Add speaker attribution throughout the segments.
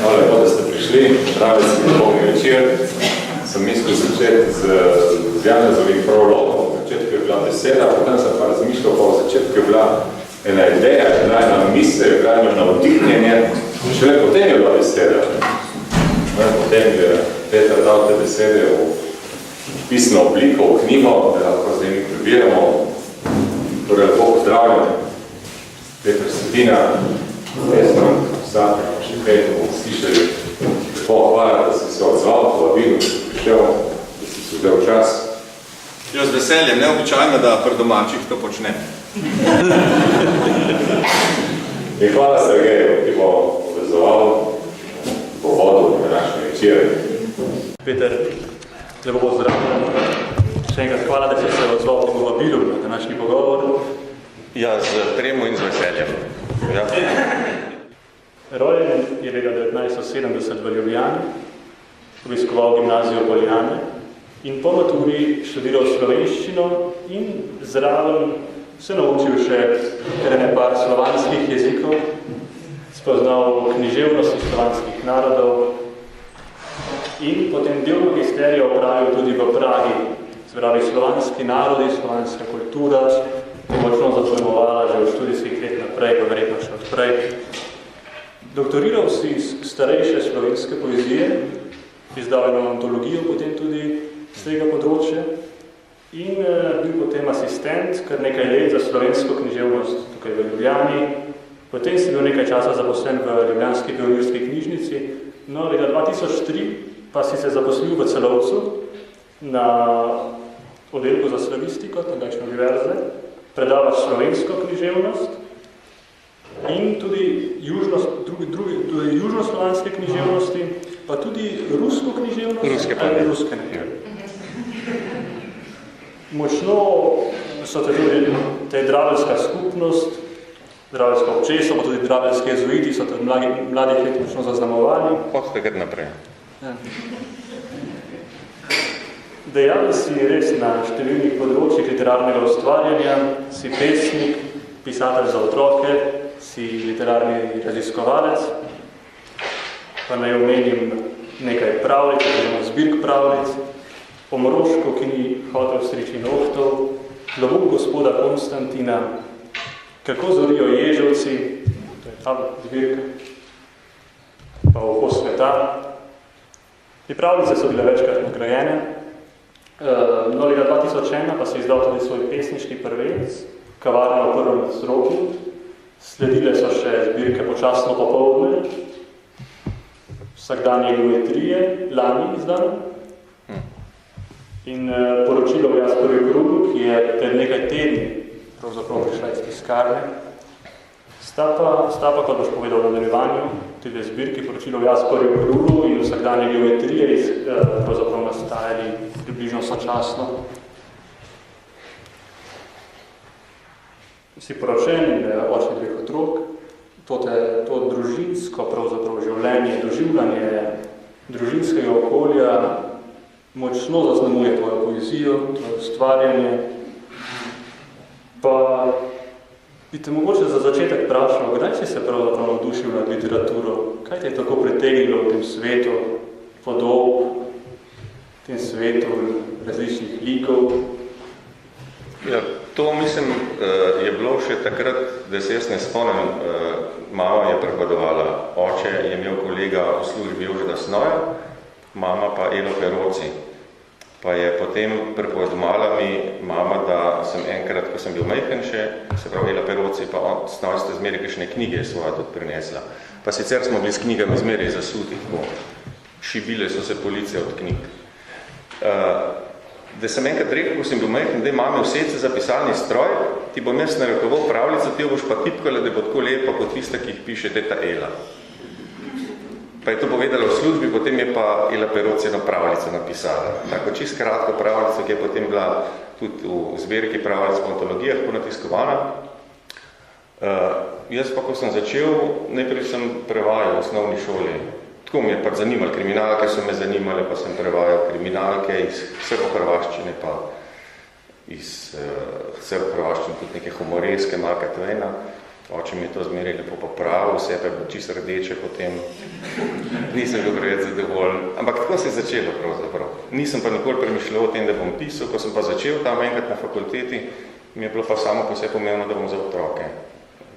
Speaker 1: Hvala lepo, da ste prišli. Pravi si dolgi večer. Sem mislil začeti z Janezovim prologom. V začetku je bila beseda, potem sem pa razmišljal, pa v začetku je bila ena ideja, ena misel, je bila ena navdihnjenje. Šele potem je bila beseda. Potem je Peter dal te besede v pisno obliko, v knjigo, da lahko zdaj mi prebiramo. Torej, lepo pozdravljam. Peter Sedina, Pesman, Vsaka, še kaj, da bomo slišali. Lepo, hvala, da si se odzval, povabil, da si prišel, da si se vzel čas.
Speaker 2: Jo, z veseljem, neobičajno, da pri domačih to počne.
Speaker 1: In hvala Sergeju, ki bo povezoval po vodu na današnji večer.
Speaker 3: Peter, lepo pozdravljam. Še enkrat hvala, da si se odzval po povabilu na današnji pogovor.
Speaker 2: Ja, z tremo in z veseljem. Ja.
Speaker 3: Rojen je leta 1970 v Ljubljani, obiskoval gimnazijo Poljane in po maturi študiral slovenščino in zraven se naučil še par slovanskih jezikov, spoznal književnosti slovanskih narodov in potem del magisterija opravil tudi v Pragi. Se pravi, slovanski narodi, slovanska kultura, ki močno zapojmovala že v študijskih let naprej, pa verjetno še odprej. Doktoriral si iz starejše slovenske poezije, izdal eno antologijo potem tudi z tega področja in bil potem asistent kar nekaj let za slovensko književnost tukaj v Ljubljani. Potem si bil nekaj časa zaposlen v Ljubljanski pionirski knjižnici. No, leta 2003 pa si se zaposlil v Celovcu na oddelku za slavistiko tamkajšnje univerze, predavaš slovensko književnost in tudi južnoslovanske književnosti, pa tudi rusko književnost. Ruske Močno so te tudi draveljska skupnost, draveljska občestvo, pa tudi draveljski jezuiti so te mladih let močno zaznamovali.
Speaker 2: Od tega naprej.
Speaker 3: Ja. Dejali si res na številnih področjih literarnega ustvarjanja, si pesnik, pisatelj za otroke, si literarni raziskovalec, pa naj omenim nekaj pravlic, zbirk pravlic, Pomoroško, ki ni hotel striči nohtov, Plovuk gospoda Konstantina, Kako zorijo ježovci, to je ta zbirka, pa Oko sveta. Te pravlice so bile večkrat nagrajene. No, leta 2001 pa si izdal tudi svoj pesniški prvenec, Kavarna v prvem nadstropju. Sledile so še zbirke Počasno popoldne, Vsakdanje geometrije, lani izdano. In poročilo v Jasperju krugu, ki je pred nekaj tedni pravzaprav prišla iz tiskarne. Sta pa, kot boš povedal v nadaljevanju, tudi zbirki poročilo v Jasperju krugu in Vsakdanje geometrije pravzaprav nastajali približno sočasno. Si poročen in oče dveh otrok, to družinsko pravzaprav življenje, doživljanje družinskega okolja močno zaznamuje tvojo poezijo, tvoje ustvarjanje. Pa bi te mogoče za začetek vprašal, kdaj si se pravzaprav navdušil nad literaturo? Kaj te je tako pritegnilo v tem svetu podob, v tem svetu različnih likov?
Speaker 2: Ja, to mislim je bilo še takrat, da se jaz ne spomnim, mama je prehodovala, oče je imel kolega v službi Jožeta Snoja, mama pa Elo Peroci. Pa je potem prepovedala mi mama, da sem enkrat, ko sem bil majhen še, se pravi Elo Peroci, pa Snoj ste zmeri kakšne knjige svoje tudi prinesla. Pa sicer smo bili s knjigami zmeri zasuti, tako šibile so se police od knjig. Da sem enkrat rekel, ko sem bil majhen, da mame vsece za pisalni stroj, ti bom jaz narekoval pravljico, ti jo boš pa tipkala, da bo tako lepa kot tista, ki jih piše teta Ela. Pa je to povedala v službi, potem je pa Ela Peroci eno pravljico napisala. Tako čisto kratko pravljico, ki je potem bila tudi v zbirki pravljic po antologijah ponatiskovana. Jaz pa, ko sem začel, najprej sem prevajal v osnovni šoli. Tako mi je pač zanimalo, kriminalke so me zanimale, pa sem prevajal kriminalke iz srbohrvaščine, pa iz srbohrvaščine tudi neke humoreske, Marka Twaina. Oče mi je to zmeraj lepo popravil, vse pa je bilo čisto rdeče, potem nisem bil preveč zadovoljen. Ampak tako se je začelo pravzaprav. Nisem pa nikoli premišljal o tem, da bom pisal, ko sem pa začel tam enkrat na fakulteti, mi je bilo pa samo po vse pomembno, da bom za otroke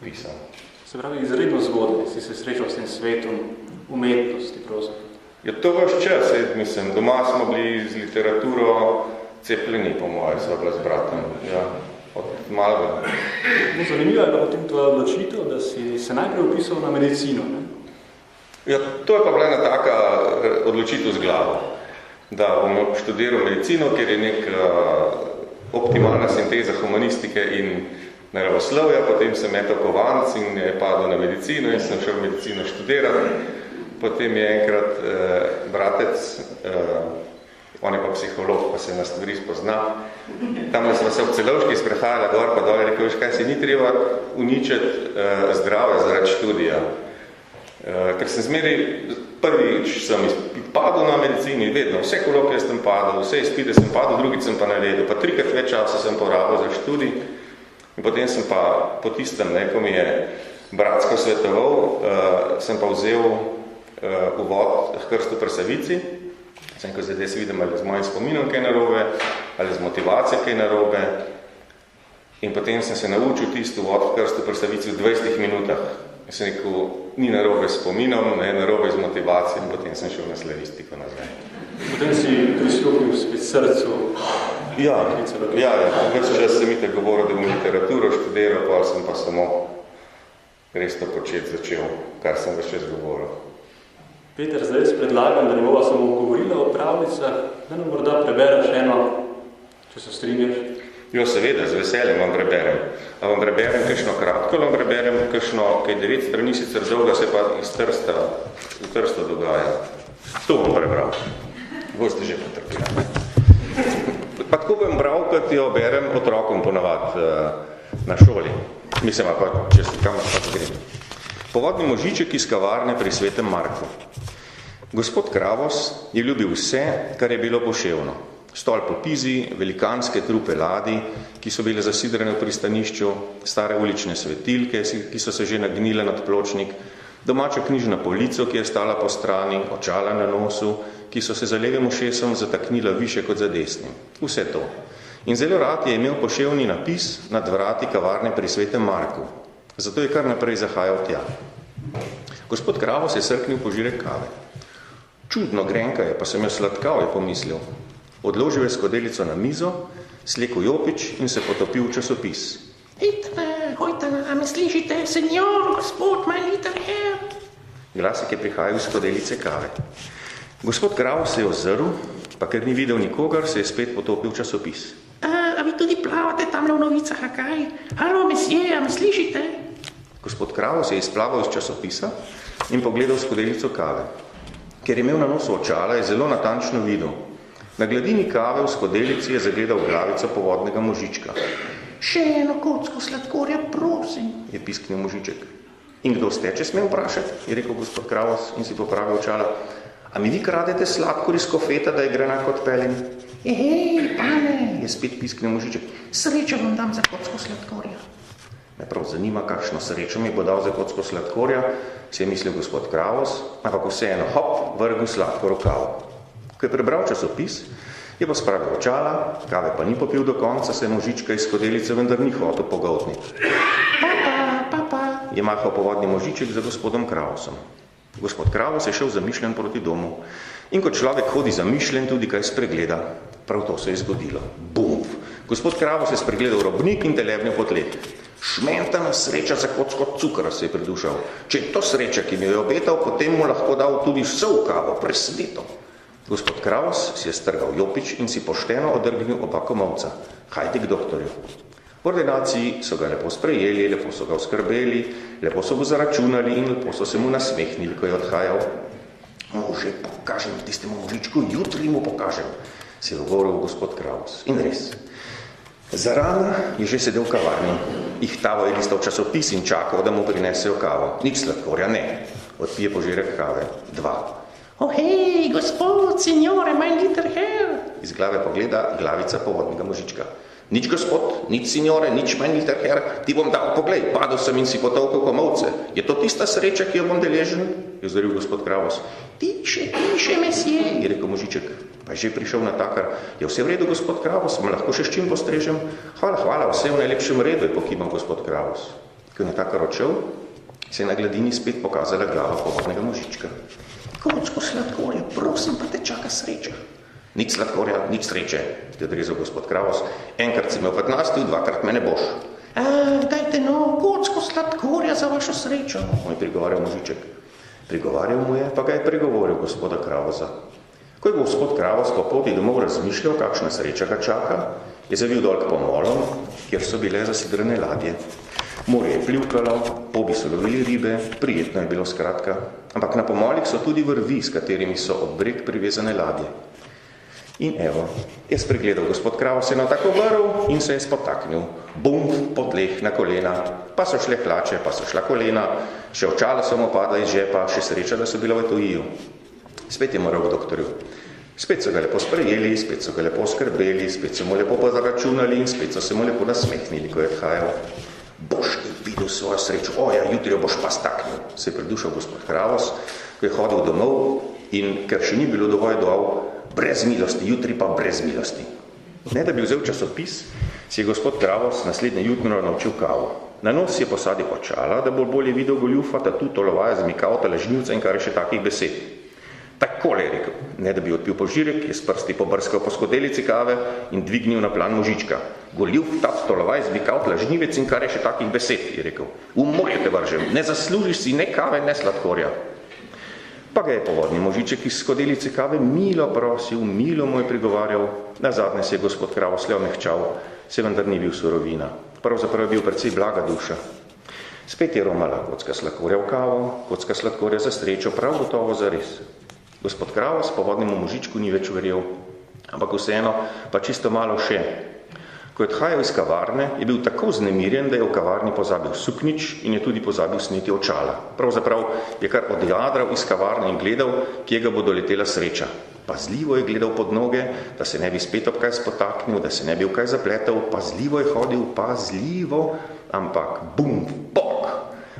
Speaker 2: pisal.
Speaker 3: Se pravi, izredno zgodaj si se srečal s tem svetom umetnosti pravzaprav.
Speaker 2: Ja, to vaš čas, mislim, doma smo bili z literaturo cepljeni, po moje, sva bila z bratom. Ja, od malega.
Speaker 3: No, zanimivo je pa potem tvoja odločitev, da si se najprej upisal na medicino, ne?
Speaker 2: Ja, to je pa bila ena taka odločitev z glavo, da bom študiral medicino, ker je nek optimalna sinteza humanistike in naravoslovja, potem sem metal kovanc in je padel na medicino in sem šel medicino študirati. Potem je enkrat bratec, on je pa psiholog, pa se na stvari spozna. Tam smo se v Celovški sprehajali gor pa dol, rekel, veš kaj, se ni treba uničiti zdrave zaradi študija. Ker sem zmeraj, prvič sem padel na medicini, vedno, vse kolokvije sem padel, vse izpite sem padel, drugič sem pa naredil, pa 3krat več časa sem porabil za študij. In potem sem pa po tistem, ko mi je bratsko svetoval, sem pa vzel uvod k krstu pri Savici. Sem ko zdaj se vidim, ali z mojim spominom kaj narobe, ali z motivacijo kaj narobe. In potem sem se naučil tisti uvod k krstu pri Savici v 20 minutah. In sem rekel, ni narobe s spominom, ne narobe z motivacijo, in potem sem šel na slavistiko nazaj.
Speaker 3: Potem si pristopil spet srcu.
Speaker 2: Ja, več čas sem itak govoril, da bom literaturo študiral, pa sem pa samo resno početi začel, kar sem več čas govoril.
Speaker 3: Peter, zdaj jaz predlagam, da ne bova samo govorila o pravljicah, da nam morda prebereš eno, če se strinjaš.
Speaker 2: Jo, seveda, z veseljem vam preberem. A vam preberem kakšno kratko, vam preberem kakšno, kaj 9 strani sicer dolga, se pa iz Trsta dogaja. To bom prebral. Boste že potrpili. Pa tako bom bral, kot jo berem otrokom ponavad na šoli. Mislim, pa če se kam pa grem. Povodni možiček iz kavarne pri Svetem Marku. Gospod Kravos je ljubil vse, kar je bilo poševno. Stol po pizi, velikanske trupe ladij, ki so bile zasidrane v pristanišču, stare ulične svetilke, ki so se že nagnile nad pločnik, domača knjižna polico, ki je stala po strani, očala na nosu, ki so se za levim ušesom zataknila više kot za desnim. Vse to. In zelo rad je imel poševni napis nad vrati kavarne pri Svetem Marku. Zato je kar naprej zahajal tja. Gospod Kravos je srknil požirek kave. Čudno grenka je, pa sem jo sladkal, je pomislil. Odložil je skodelico na mizo, slekel jopič in se potopil v časopis.
Speaker 4: Hojte, a me slišite, senjor, gospod, my little hair?
Speaker 2: Glasek je prihajal iz skodelice kave. Gospod Kravos se je ozrl, pa ker ni videl nikogar, se je spet potopil v časopis.
Speaker 4: A vi tudi plavate tamle v novicah, a kaj? Halo, mesje, a me slišite?
Speaker 2: Gospod Kravos je izplaval iz časopisa in pogledal skodelico kave. Ker je imel na nosu očala, je zelo natančno videl. Na gladini kave v skodelici je zagledal glavico povodnega možička.
Speaker 4: Še eno kocko sladkorja, prosim,
Speaker 2: je pisknil možiček. In kdo ste, če smem vprašati, je rekel gospod Kravos in si popravil očala. A mi vi kradete sladkor iz kofeta, da je grenak kot pelin?
Speaker 4: Hej, pane,
Speaker 2: je spet pisknil možiček.
Speaker 4: Srečo vam dam za kocko sladkorja.
Speaker 2: Me prav zanima, kakšno srečo mi bo dal za kocko sladkorja, si je mislil gospod Kravos, ampak vseeno hop, vrgel sladkor v kavo. Ko je prebral časopis, je pa spravil očala, kave pa ni popil do konca, se možička iz skodelice vendar ni hotel pogoltniti.
Speaker 4: Papa,
Speaker 2: je mahal povodni možiček za gospodom Kravosom. Gospod Kravos je šel zamišljen proti domu. In ko človek hodi zamišljen, tudi kaj spregleda. Prav to se je zgodilo. Bumf! Gospod Kravos je spregledal robnik in telebnil po tleh. Šmentana sreča za kocko cukra, se je pridušal. Če je to sreča, ki mi jo je obetal, potem mu lahko dal tudi vse v kavo, presveto. Gospod Kravos si je strgal jopič in si pošteno odrgnil oba komolca. Hajde k doktorju. V ordinaciji so ga lepo sprejeli, lepo so ga oskrbeli, lepo so ga zaračunali in lepo so se mu nasmehnili, ko je odhajal. Že pokažem tistemu možičku, jutri mu pokažem, se je govoril gospod Kravos. In res. Zarana je že sedel v kavarni. Ihtavo je listal časopis in čakal, da mu prinesejo kavo. Nič sladkorja, ne. Odpije požirek kave. 2.
Speaker 4: Hej, gospod, senjore, my little hair.
Speaker 2: Iz glave pogleda glavica povodnega možička.
Speaker 5: Nič gospod, nič signore, nič majniter her, ti bom dal, poglej, padel sem in si potolkal komovce. Je to tista sreča, ki jo bom deležen? Je ozoril gospod Kravos. Tiše, mesje, je rekel možiček. Pa je že prišel natakar. Je vse v redu, gospod Kravos, ma lahko še s čim postrežem? Hvala, vse v najlepšem redu, je pokimal gospod Kravos. Ko je natakar odšel, se je na gladini spet pokazala glava povodnega možička. Kocko sladkorja, prosim, pa te čaka sreča. Nič sladkorja, nič sreče, je odrezal gospod Kravos. Enkrat si me opetnastil, dvakrat me ne boš. Dajte no, kocko sladkorja za vašo srečo, mu je prigovarjal možiček. Prigovarjal mu je, pa ga je pregovoril gospoda Kravosa. Ko je gospod Kravos po poti domov razmišljal, kakšna sreča ga čaka, je zavil dol k pomolom, kjer so bile zasidrane ladje. Morje je pljukalo, pobi so lovili ribe, prijetno je bilo skratka, ampak na pomolih so tudi vrvi, s katerimi so ob breg privezane ladje. In evo, je spregledal gospod Kravos, se je tako vrl in se je spotaknil. Bum, po tleh na kolena, pa so šle hlače, pa so šla kolena, še očala so mu padla iz žepa, še sreča, da so bila v tujiju. Spet je moral k doktorju. Spet so ga lepo sprejeli, spet so ga lepo skrbeli, spet so mu lepo pozaračunali in spet so se mu lepo nasmehnili, ko je odhajal. Boš videl svojo srečo, oja, jutri jo boš pa staknil, se je pridušal gospod Kravos, ko je hodil domov in ker še ni bilo dovolj dol, brez milosti, jutri pa brez milosti. Ne, da bi vzel časopis, si je gospod Kravos naslednje jutro naučil kavo. Na nos si je posadil očala, da bo bolje videl goljufa, tatu, tolovaja, zmikavta, lažnivca in kar je še takih besed. Takole je rekel, ne da bi odpil požirek, je s prsti pobrskal po skodelici kave in dvignil na plan možička. Goljuf, tat, tolovaj, zmikavt, lažnivec in kar je še takih besed, je rekel. V morje te vržem, ne zaslužiš si ne kave, ne sladkorja. Pa ga je povodni možiček iz skodelice kave milo prosil, milo mu je prigovarjal, nazadnje se je gospod Kravos le omehčal, se vendar ni bil surovina. Pravzaprav je bil precej blaga duša. Spet je romala kocka sladkorja v kavo, kocka sladkorja za srečo, prav gotovo zares. Gospod Kravos povodnemu možičku ni več verjel, ampak vseeno pa čisto malo še. Ko je odhajal iz kavarne, je bil tako vznemirjen, da je v kavarni pozabil suknič in je tudi pozabil sneti očala. Pravzaprav je kar odjadral iz kavarne in gledal, kje ga bo doletela sreča. Pazljivo je gledal pod noge, da se ne bi spet ob kaj spotaknil, da se ne bi v kaj zapletel, pazljivo je hodil, pazljivo, ampak bum, pok!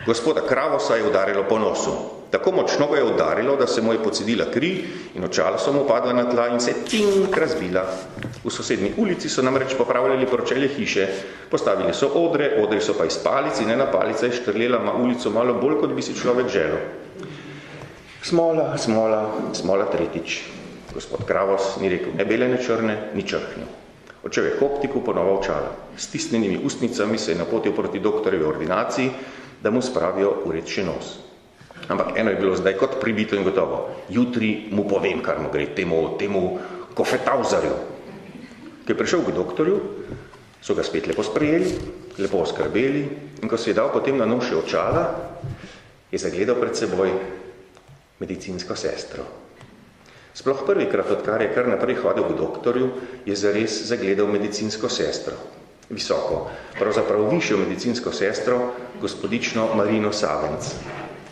Speaker 5: Gospoda Kravosa je udarilo po nosu. Tako močno ga je udarilo, da se mu je pocedila kri in očala so mu padla na tla in se tink razbila. V sosednji ulici so namreč popravljali pročelje hiše, postavili so odre so pa iz palic in ena palica je štrlela na ulico malo bolj, kot bi si človek želel. Smola, smola, smola tretjič. Gospod Kravos ni rekel ne bele, ne črne, ni črhnil. Odšel je k optiku, ponova očala. S stisnjenimi ustnicami se je napotil proti doktorjevi ordinaciji, da mu spravijo uredši nos. Ampak eno je bilo zdaj kot pribito in gotovo. Jutri mu povem, kar mu gre, temu kofetauzarju. Ko je prišel k doktorju, so ga spet lepo sprejeli, lepo oskrbeli in ko se je dal potem na nos še očala, je zagledal pred seboj medicinsko sestro. Sploh prvikrat, odkar je kar naprej hodil k doktorju, je zares zagledal medicinsko sestro. Visoko, pravzaprav višjo medicinsko sestro, gospodično Marino Savenc.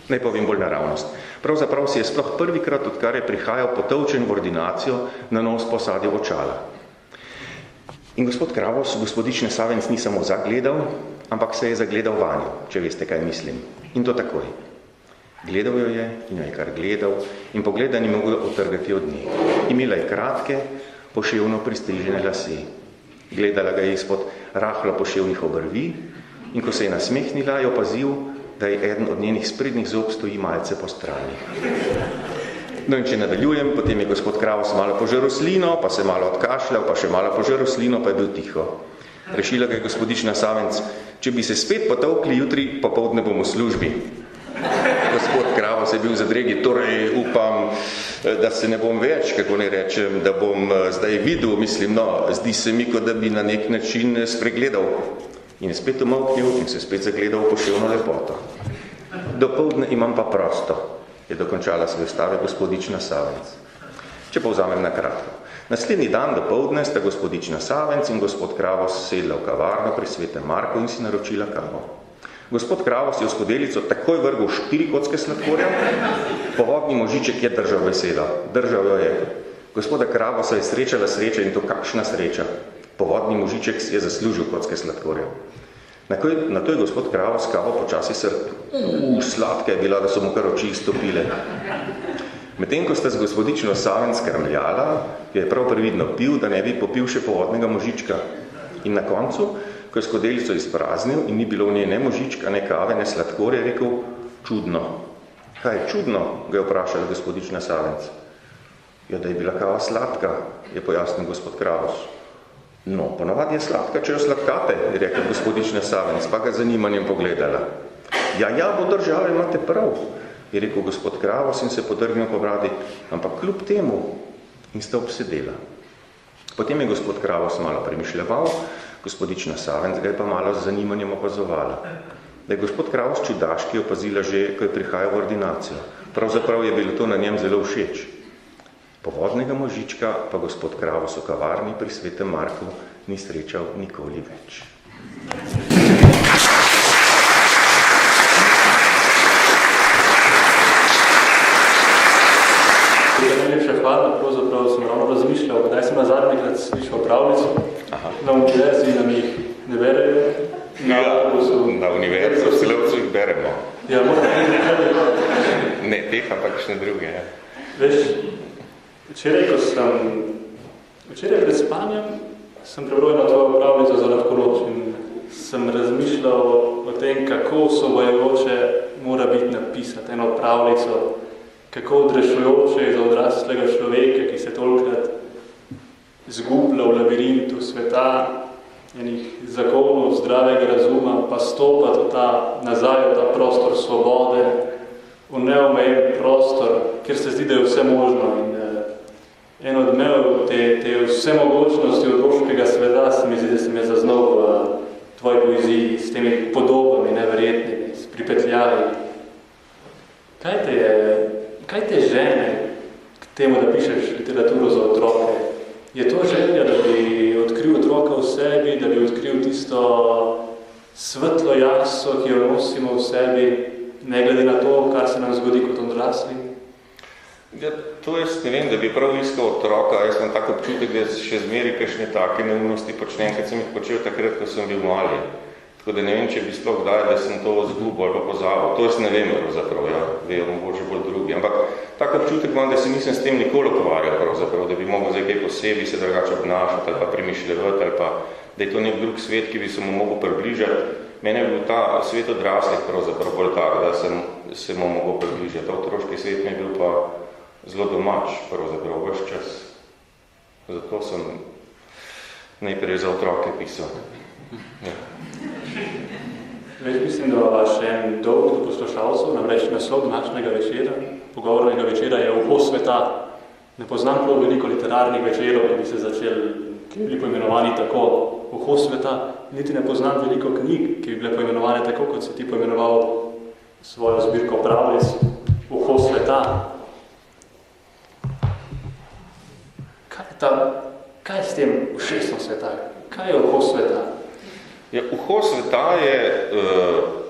Speaker 5: Naj povem bolj naravnost. Pravzaprav si je sploh prvikrat, odkar je prihajal potolčen v ordinacijo, na nos posadil očala. In gospod Kravos, gospodične Savenc ni samo zagledal, ampak se je zagledal vanjo, če veste, kaj mislim. In to takoj. Gledal jo je in jo je kar gledal in pogleda ni mogel otrgati od nje. Imela je kratke, poševno pristrižene lase. Gledala ga je izpod rahlo poševnih obrvi in ko se je nasmehnila, je opazil, da je eden od njenih sprednjih zob stoji malce po strani. No in če nadaljujem, potem je gospod Kravos malo požrl slino, pa se malo odkašljal, pa še malo požrl slino, pa je bil tiho. Rešila ga je gospodična Savenc, če bi se spet potolkli jutri, popoldne bom v službi. Gospod Kravos je bil v zadregi, torej upam, da se ne bom več, kako ne rečem, da bom zdaj videl, mislim, no, zdi se mi, kot da bi na nek način spregledal. In je spet umolknil in se spet zagledal v poševno lepoto. Dopoldne imam pa prosto, je dokončala svoj stave gospodična Savenc. Če povzamem na kratko. Naslednji dan dopoldne sta gospodična Savenc in gospod Kravos sedla v kavarno pri Svetem Marku in si naročila kavo. Gospod Kravos je v skodelico takoj vrgel 4 kocke sladkorja, povodni možiček je držal besedo. Držal jo je. Gospoda Kravosa je srečala sreča in to kakšna sreča. Povodni možiček si je zaslužil kocke sladkorja. Na to je gospod Kravo s kavo počasi srknil. Sladka je bila, da so mu kar oči izstopile. Medtem, ko sta z gospodično Savenc krmljala, je prav previdno pil, da ne bi popil še povodnega možička. In na koncu, ko je skodelico izpraznil in ni bilo v njej ne možička, ne kave, ne sladkorja, je rekel, čudno. Kaj je čudno, ga je vprašala gospodična Savenc. Ja, da je bila kava sladka, je pojasnil gospod Kravos. No, ponavadi je sladka, če jo sladkate, je rekla gospodična Savenc, pa ga z zanimanjem pogledala. Ja, bo država, imate prav, je rekel gospod Kravos in se podrgnil po bradi, ampak kljub temu in sta obsedela. Potem je gospod Kravos malo premišljeval, gospodična Savenc ga je pa malo z zanimanjem opazovala. Da je gospod Kravos čudaški opazila že, ko je prihajal v ordinacijo. Pravzaprav je bilo to na njem zelo všeč. Povodnega možička pa gospod Kravos v kavarni pri Svetem Marku ni srečal nikoli več.
Speaker 3: Najlepša hvala, pravzaprav sem ravno razmišljal, kdaj sem nazadnjikrat slišal pravljico. Na univerzi nam jih ne berejo.
Speaker 2: Na univerzi v Selovcu jih beremo.
Speaker 3: Ja, moram nekaj.
Speaker 2: Ne, teh, ampak še druge. Ja.
Speaker 3: Veš, včeraj pred spanjem sem prebral na tvojo pravljico za lahkoroč in sem razmišljal o tem, kako osvobajoče mora biti napisati eno pravljico, kako odrešujoče je za odraslega človeka, ki se tolikrat zgublja v labirintu sveta, enih zakonov zdravega razuma, pa stopa nazaj v ta prostor svobode, v neomejen prostor, kjer se zdi, da je vse možno. In en odmev te vsemogočnosti otroškega sveta se mi zdi, da sem je zaznal v tvoji poeziji s temi podobami neverjetnimi, s pripetljaji. Kaj te žene k temu, da pišeš literaturo za otroke? Je to želja, da bi odkril otroka v sebi, da bi odkril tisto svetlo jaso, ki jo nosimo v sebi, ne glede na to, kar se nam zgodi kot odrasli?
Speaker 2: Ja, to jaz ne vem, da bi prav iskal otroka. Jaz imam tak občutek, da še zmeri kakšne take neumnosti počnem, kad sem jih počel takrat, ko sem bil mali. Tako da ne vem, če bi sploh daj, da sem to zgubil ali pa pozabil. To jaz ne vem, pravzaprav, ja, vejo mogoče bolj drugi. Ampak tak občutek imam, da se nisem s tem nikoli ukvarjal, pravzaprav, da bi mogel zdaj kaj posebej se drugače obnašati ali pa premišljevati ali pa, da je to nek drug svet, ki bi se mu mogel približati. Mene je bil ta svet odraslih pravzaprav bolj tak, da sem se mu mogel približati. Ta otroški svet mi je bil pa zelo domač, pravzaprav, ves čas. Zato sem najprej za otroke pisal. Ja.
Speaker 3: Več mislim, da še en dolg do poslušalcev, namreč naslov današnjega večera, pogovornega večera je Uho sveta. Ne poznam prav veliko literarnih večerov, ki bi se začeli, ki bi bili poimenovani tako, Uho sveta. Niti ne poznam veliko knjig, ki bi bile poimenovane tako, kot si ti poimenoval svojo zbirko pravljic, Uho sveta. Kaj je s tem ušesom sveta? Kaj je Uho sveta?
Speaker 2: Ja, Uho sveta je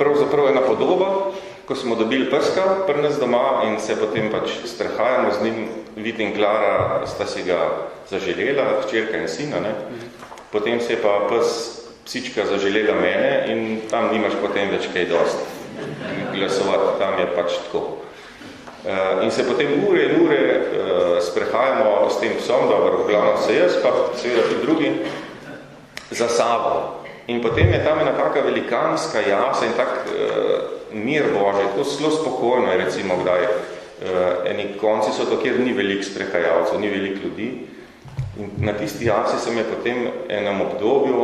Speaker 2: pravzaprav ena podoba, ko smo dobili peska pri nas doma in se potem pač strahajamo z njim. Vid in Klara sta si ga zaželela, hčerka in sina, ne? Potem se je pa psička zaželela mene in tam nimaš potem več kaj dosti glasovati, tam je pač tako. In se potem ure in ure sprehajamo s tem psom, dobro, glavno se jaz, pa seveda tudi drugi, za Savo. In potem je tam ena taka velikanska jasa in tak mir Božji, tako zelo spokojno je recimo kdaj. Eni konci so to, kjer ni veliko sprehajalcev, ni veliko ljudi. In na tisti jasi sem je potem enem obdobju,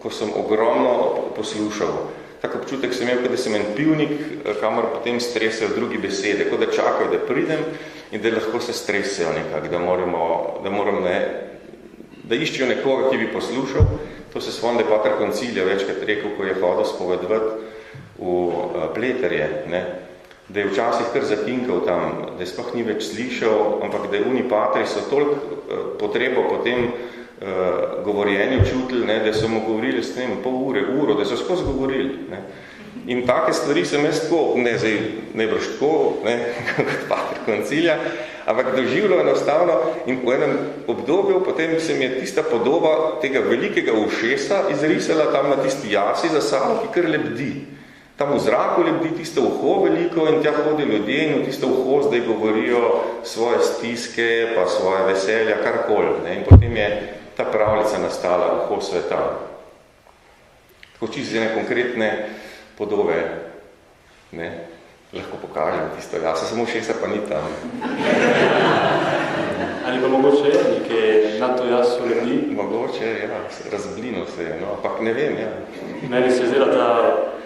Speaker 2: ko sem ogromno poslušal. Tak občutek sem imel, da sem en pivnik, kamor potem stresejo drugi besede, kot da čakajo, da pridem in da lahko se stresejo nekako, da iščejo nekoga, ki bi poslušal. To se spomnim, da je Pater Koncilija večkrat rekel, ko je hodil spovedovati v Pleterje, ne? Da je včasih kar zatinkal tam, da je sploh ni več slišal, ampak da je uni patri so toliko potrebo po tem govorjenju čutili, ne? Da so mu govorili s tem pol ure, uro, da so skozi govorili. Ne? In take stvari sem jaz tako, ne zdaj najbrž tako, ne, kot pater koncilja, ampak doživljal enostavno in v enem obdobju potem se mi je tista podoba tega velikega ušesa izrisala tam na tisti jasi za sabo, ki kar lebdi. Tam v zraku lebdi tisto uho veliko in tja hodi ljudje in v tisto uho zdaj govorijo svoje stiske, pa svoje veselja, karkoli. Ne. In potem je ta pravljica nastala, uho sveta. Tako čisto ene konkretne podobe, ne, lahko pokažem tisto, ja, samo ušesa pa ni tam.
Speaker 3: Ali pa mogoče je nekaj na to jaz so ljudi?
Speaker 2: Mogoče, ja, razblino se je, no, ampak ne vem, ja.
Speaker 3: Meni se zdela ta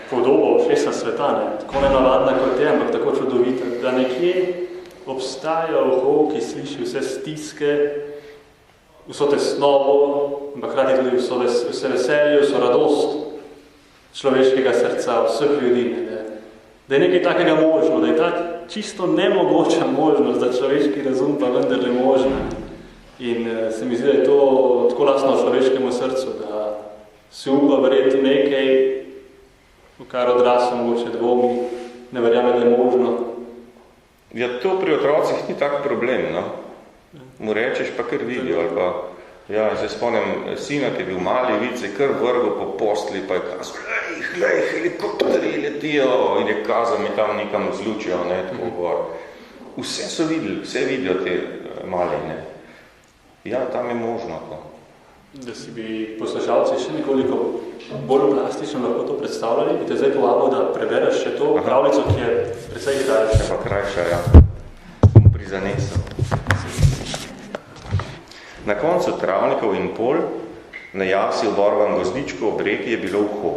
Speaker 3: podoba ušesa sveta, ne, tako nenavadna kot je, ampak tako čudovita, da nekje obstaja uho, ki sliši vse stiske, vso tesnobo, ampak hkrati tudi vse veselje, vso radost človeškega srca, vseh ljudi. Ne. Da je nekaj takega možno, da je ta čisto nemogoča možnost za človeški razum pa vendarle možna. In se mi zdi, da je to tako lastno človeškemu srcu, da se upa verjeti nekaj, v kar odrasel mogoče dvomi, ne verjame, da je možno.
Speaker 2: Ja, to pri otrocih ni tak problem, no. Mu rečeš pa kar vidijo, ali pa ja, se spomnim, sina, ki je bil mali, vid se kar vrgo po postli, pa je kazal, lej, helikopteri letijo, in je kazal mi tam nekam vzlučijo, ne, tako gor. Vse so videli, vse vidijo te mali, ne. Ja, tam je možno to.
Speaker 3: Da si bi poslušalci še nekoliko bolj plastično lahko to predstavljali, bi te zdaj povabil, da prebereš še to pravljico, ki je precej krajša.
Speaker 2: Je pa krajša, ja. Bom prizanesel. Na koncu travnikov in pol, na jasi oborvan gozdičko ob reki je bilo uho.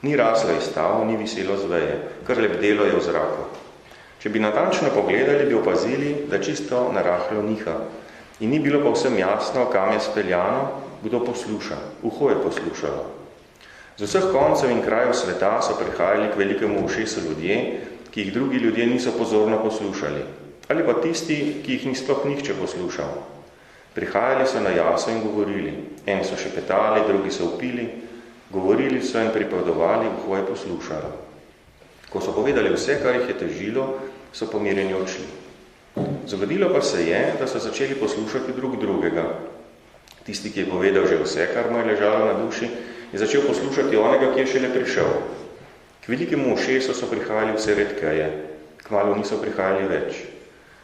Speaker 2: Ni raslo iz stav, ni viselo z veje, kar lebdelo je v zraku. Če bi natančno pogledali, bi opazili, da čisto narahlo niha. In ni bilo pa vsem jasno, kam je speljano, kdo posluša. Uho je poslušalo. Z vseh koncev in krajev sveta so prihajali k velikemu ušesu ljudje, ki jih drugi ljudje niso pozorno poslušali. Ali pa tisti, ki jih ni sploh nihče poslušal. Prihajali so na jaso in govorili. Eni so šepetali, drugi so vpili, govorili so in pripovedovali, uho je poslušalo. Ko so povedali vse, kar jih je težilo, so pomirjeni odšli. Zgodilo pa se je, da so začeli poslušati drug drugega. Tisti, ki je povedal že vse, kar mu je ležalo na duši, je začel poslušati onega, ki je šele prišel. K velikemu ušesu so prihajali vse redkeje, kmalu niso prihajali več.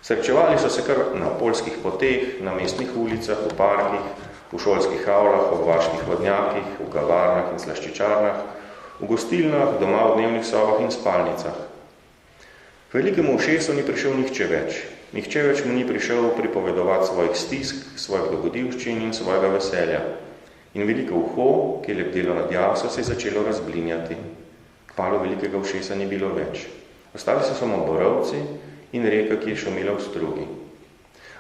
Speaker 2: Srečevali so se kar na poljskih poteh, na mestnih ulicah, v parkih, v šolskih avlah, v vaških vodnjakih, v kavarnah in slaščičarnah, v gostilnah, doma v dnevnih sobah in spalnicah. K velikemu ušesu ni prišel nihče več. Nihče več mu ni prišel pripovedovati svojih stisk, svojih dogodivščin in svojega veselja. In veliko uho, ki je lebdelo nad jaso, se je začelo razblinjati. Kmalu velikega ušesa ni bilo več. Ostali so samo borovci in reka, ki je šumela v strugi.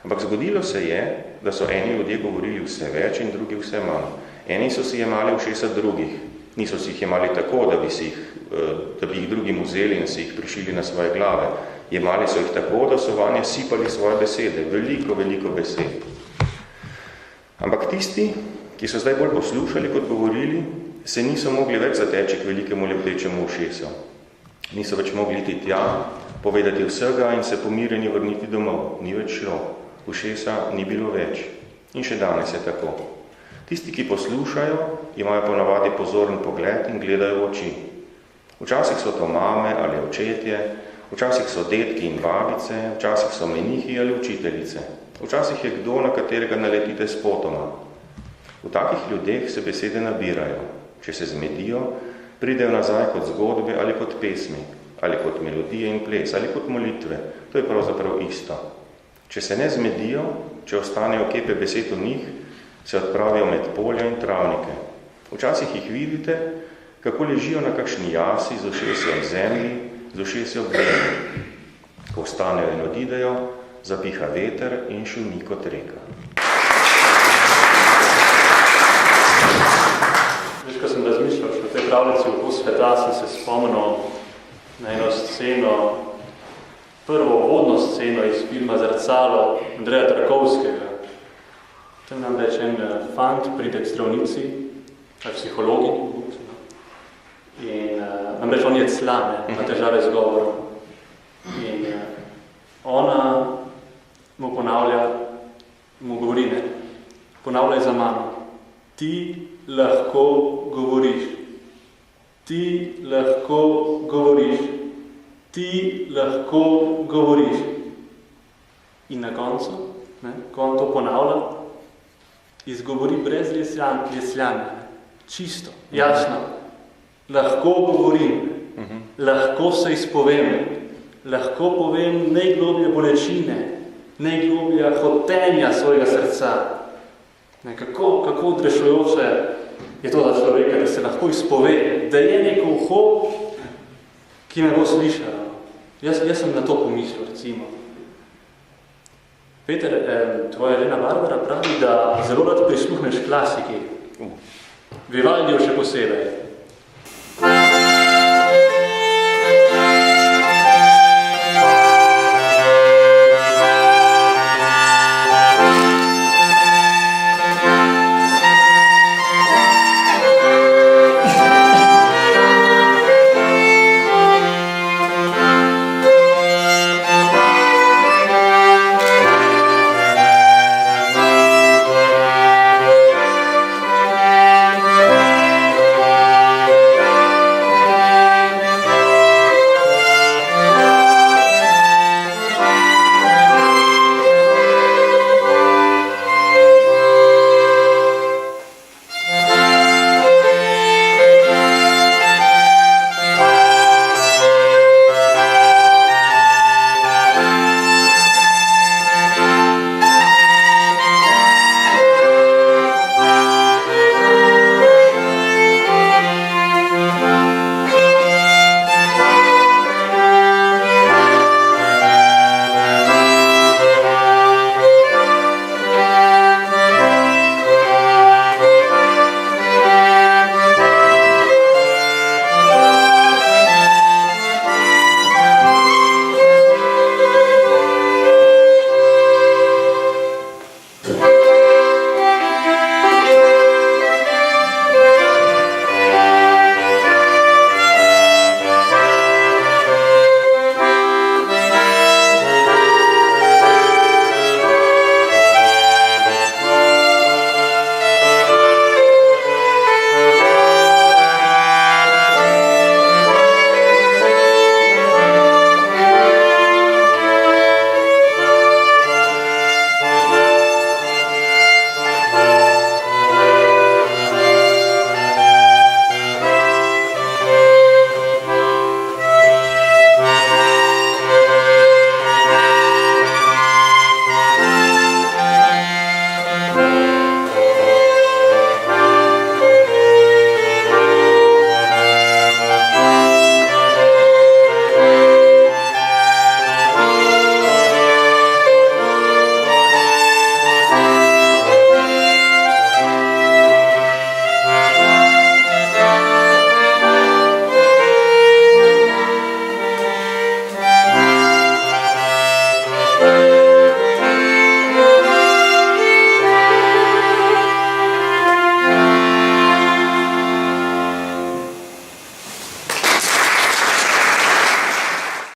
Speaker 2: Ampak zgodilo se je, da so eni ljudje govorili vse več in drugi vse manj. Eni so si jemali ušesa drugih. Niso si jih jemali tako, da bi jih drugim vzeli in si jih prišili na svoje glave. Jemali so jih tako, da so vanje sipali svoje besede. Veliko, veliko besed. Ampak tisti, ki so zdaj bolj poslušali kot govorili, se niso mogli več zateči k velikemu lebdečemu ušesu. Niso več mogli iti tja, povedati vsega in se pomirjeni vrniti domov. Ni več šlo. Ušesa ni bilo več. In še danes je tako. Tisti, ki poslušajo, imajo ponavadi pozoren pogled in gledajo v oči. Včasih so to mame ali očetje, včasih so detki in babice, včasih so menihi ali učiteljice. Včasih je kdo, na katerega naletite spotoma. V takih ljudeh se besede nabirajo. Če se zmedijo, pridejo nazaj kot zgodbe ali kot pesmi, ali kot melodije in ples, ali kot molitve. To je pravzaprav isto. Če se ne zmedijo, če ostanejo kepe besed v njih, se odpravijo med polja in travnike. Včasih jih vidite, kako ležijo na kakšni jasi z ušesjem zemlji, z ušesjem vreme. Ko vstanejo in odidejo, zapiha veter in šumi kot reka.
Speaker 3: Veš, ko sem razmišljal, v tej pravljici Uho sveta sem se spomnil na eno sceno, prvo vodno sceno iz filma Zrcalo Andreja Tarkovskega. Tam nam reče en fant pride k zdravnici, ali psihologi, In namreč on je clan, ima težave z govorom. In ona mu ponavlja, mu govori, ne, ponavljaj za mano. Ti lahko govoriš. Ti lahko govoriš. Ti lahko govoriš. In na koncu, ne, ko on to ponavlja, izgovori brez lesljanja, čisto, jasno. Lahko govorim, lahko se izpovem, lahko povem najgloblje bolečine, najgloblja hotenja svojega srca. Ne, kako odrešujoče je to za človeka, da se lahko izpove, da je neko uho, ki me bo slišal. Jaz sem na to pomislil, recimo. Peter, tvoja žena Barbara pravi, da zelo rad prisluhneš klasiki. Vivaldiju še posebej.